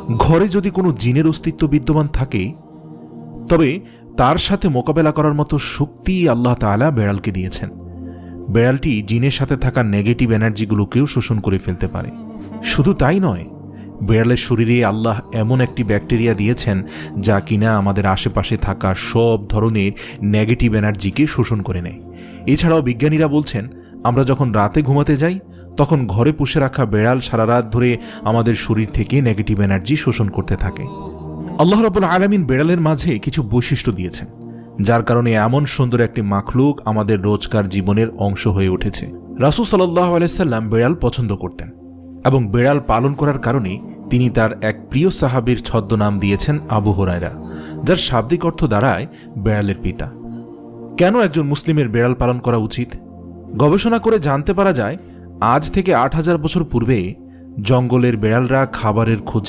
ঘরে যদি কোনো জিনের অস্তিত্ব বিদ্যমান থাকে তবে তার সাথে মোকাবেলা করার মতো শক্তি আল্লাহ তাআলা বেড়ালকে দিয়েছেন। বেড়ালটি জিনের সাথে থাকা নেগেটিভ এনার্জিগুলোকেও শোষণ করে ফেলতে পারে। শুধু তাই নয়, বেড়ালের শরীরে আল্লাহ এমন একটি ব্যাকটেরিয়া দিয়েছেন যা কিনা আমাদের আশেপাশে থাকা সব ধরনের নেগেটিভ এনার্জিকে শোষণ করে নেয়। এছাড়াও বিজ্ঞানীরা বলছেন, আমরা যখন রাতে ঘুমাতে যাই তখন ঘরে পুষে রাখা বেড়াল সারা রাত ধরে আমাদের শরীর থেকে নেগেটিভ এনার্জি শোষণ করতে থাকে। আল্লাহ রাব্বুল আলামিন বেড়ালের মাঝে কিছু বৈশিষ্ট্য দিয়েছেন, যার কারণে এমন সুন্দর একটি মাখলুক আমাদের রোজকার জীবনের অংশ হয়ে উঠেছে। রাসূল সাল্লাল্লাহু আলাইহি সাল্লাম বেড়াল পছন্দ করতেন এবং বেড়াল পালন করার কারণে তিনি তার এক প্রিয় সাহাবীর ছদ্মনাম দিয়েছেন আবু হুরায়রা, যার শাব্দিক অর্থ দাঁড়ায় বেড়ালের পিতা। কেন একজন মুসলিমের বেড়াল পালন করা উচিত? গবেষণা করে জানতে পারা যায়, আজ থেকে ৮,০০০ বছর পূর্বে জঙ্গলের বেড়ালরা খাবারের খোঁজে